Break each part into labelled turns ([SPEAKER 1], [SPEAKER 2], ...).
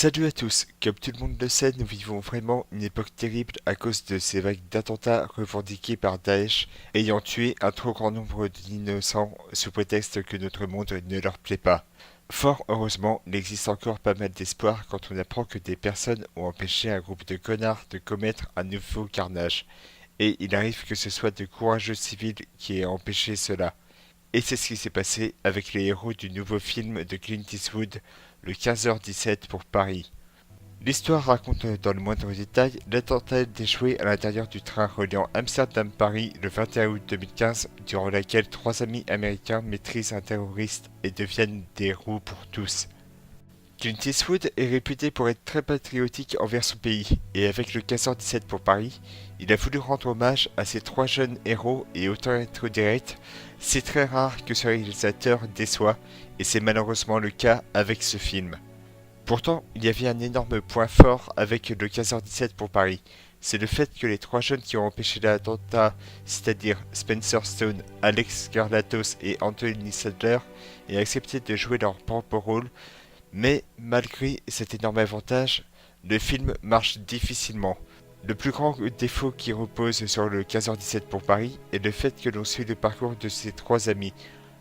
[SPEAKER 1] Salut à tous, comme tout le monde le sait, nous vivons vraiment une époque terrible à cause de ces vagues d'attentats revendiqués par Daesh, ayant tué un trop grand nombre d'innocents sous prétexte que notre monde ne leur plaît pas. Fort heureusement, il existe encore pas mal d'espoir quand on apprend que des personnes ont empêché un groupe de connards de commettre un nouveau carnage. Et il arrive que ce soit de courageux civils qui aient empêché cela. Et c'est ce qui s'est passé avec les héros du nouveau film de Clint Eastwood, le 15h17 pour Paris. L'histoire raconte dans le moindre détail l'attentat déjoué à l'intérieur du train reliant Amsterdam-Paris le 21 août 2015, durant laquelle trois amis américains maîtrisent un terroriste et deviennent des roues pour tous. Clint Eastwood est réputé pour être très patriotique envers son pays, et avec le 15h17 pour Paris, il a voulu rendre hommage à ces trois jeunes héros et autant être direct, c'est très rare que ce réalisateur déçoit, et c'est malheureusement le cas avec ce film. Pourtant, il y avait un énorme point fort avec le 15h17 pour Paris, c'est le fait que les trois jeunes qui ont empêché l'attentat, c'est-à-dire Spencer Stone, Alex Garlatos et Anthony Sadler, aient accepté de jouer leur propre rôle. Mais malgré cet énorme avantage, le film marche difficilement. Le plus grand défaut qui repose sur le 15h17 pour Paris est le fait que l'on suit le parcours de ces trois amis.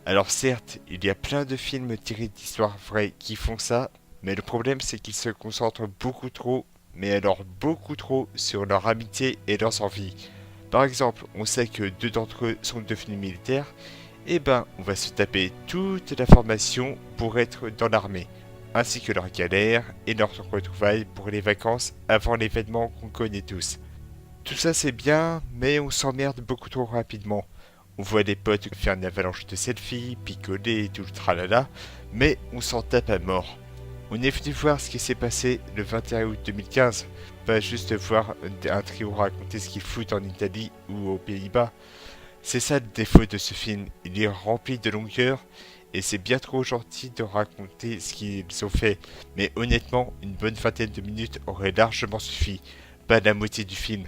[SPEAKER 1] Alors certes, il y a plein de films tirés d'histoires vraies qui font ça, mais le problème c'est qu'ils se concentrent beaucoup trop, mais alors beaucoup trop, sur leur amitié et leurs envies. Par exemple, on sait que deux d'entre eux sont devenus militaires, et ben on va se taper toute la formation pour être dans l'armée, ainsi que leurs galères et leurs retrouvailles pour les vacances avant l'événement qu'on connaît tous. Tout ça c'est bien, mais on s'emmerde beaucoup trop rapidement. On voit des potes faire une avalanche de selfies, picoler et tout le tralala, mais on s'en tape à mort. On est venu voir ce qui s'est passé le 21 août 2015, pas juste voir un trio raconter ce qu'ils foutent en Italie ou aux Pays-Bas. C'est ça le défaut de ce film, il est rempli de longueur, et c'est bien trop gentil de raconter ce qu'ils ont fait, mais honnêtement, une bonne vingtaine de minutes aurait largement suffi, pas la moitié du film.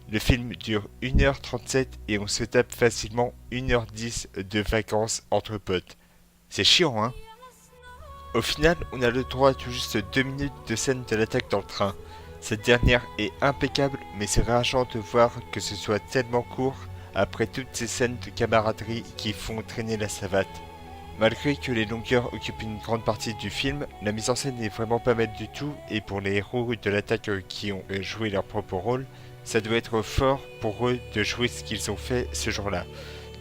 [SPEAKER 1] Le film dure 1h37 et on se tape facilement 1h10 de vacances entre potes. C'est chiant, hein? Au final, on a le droit à tout juste 2 minutes de scène de l'attaque dans le train. Cette dernière est impeccable, mais c'est rageant de voir que ce soit tellement court après toutes ces scènes de camaraderie qui font traîner la savate. Malgré que les longueurs occupent une grande partie du film, la mise en scène est vraiment pas mal du tout, et pour les héros de l'attaque qui ont joué leur propre rôle, ça doit être fort pour eux de jouer ce qu'ils ont fait ce jour-là.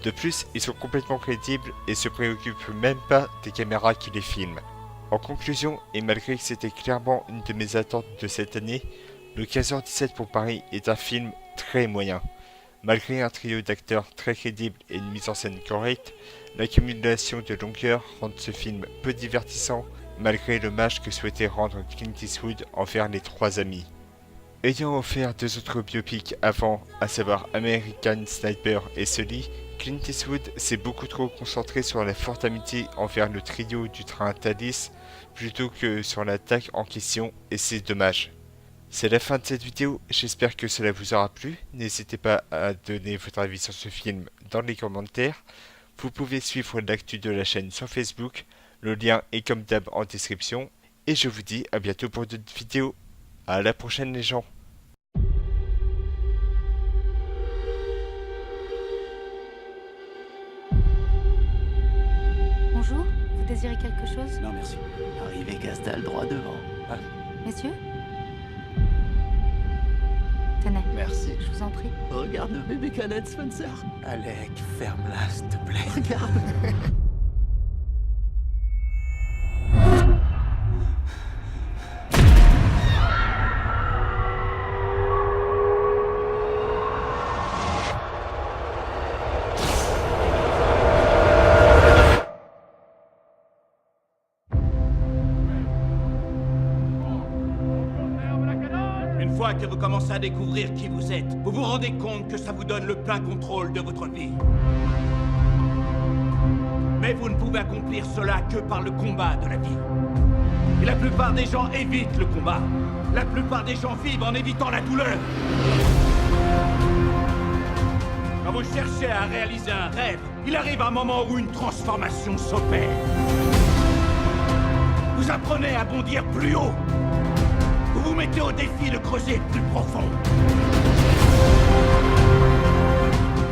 [SPEAKER 1] De plus, ils sont complètement crédibles et se préoccupent même pas des caméras qui les filment. En conclusion, et malgré que c'était clairement une de mes attentes de cette année, le 15h17 pour Paris est un film très moyen. Malgré un trio d'acteurs très crédibles et une mise en scène correcte, l'accumulation de longueur rend ce film peu divertissant malgré l'hommage que souhaitait rendre Clint Eastwood envers les trois amis. Ayant offert deux autres biopics avant, à savoir American Sniper et Sully, Clint Eastwood s'est beaucoup trop concentré sur la forte amitié envers le trio du train Thalys plutôt que sur l'attaque en question, et c'est dommage. C'est la fin de cette vidéo, j'espère que cela vous aura plu, n'hésitez pas à donner votre avis sur ce film dans les commentaires. Vous pouvez suivre l'actu de la chaîne sur Facebook, le lien est comme d'hab en description, et je vous dis à bientôt pour d'autres vidéos. À la prochaine les gens.
[SPEAKER 2] Bonjour, vous désirez quelque chose?
[SPEAKER 3] Non, merci. Arrivé Castal, droit devant. Ah,
[SPEAKER 2] Messieurs? Tenez,
[SPEAKER 3] merci.
[SPEAKER 2] je vous en prie.
[SPEAKER 3] Regarde le bébé canette, Spencer. Alec, ferme-la, s'il te plaît. Regarde.
[SPEAKER 4] Une fois que vous commencez à découvrir qui vous êtes, vous vous rendez compte que ça vous donne le plein contrôle de votre vie. Mais vous ne pouvez accomplir cela que par le combat de la vie. Et la plupart des gens évitent le combat. La plupart des gens vivent en évitant la douleur. Quand vous cherchez à réaliser un rêve, il arrive un moment où une transformation s'opère. Vous apprenez à bondir plus haut. Vous vous mettez au défi de creuser plus profond.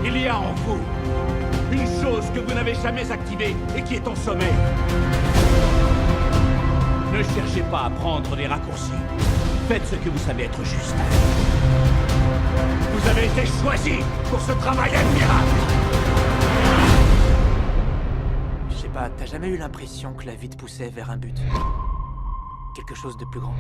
[SPEAKER 4] Il y a en vous une chose que vous n'avez jamais activée et qui est en sommeil. Ne cherchez pas à prendre des raccourcis. Faites ce que vous savez être juste. Vous avez été choisi pour ce travail admirable.
[SPEAKER 3] Je sais pas, t'as jamais eu l'impression que la vie te poussait vers un but? Quelque chose de plus grand?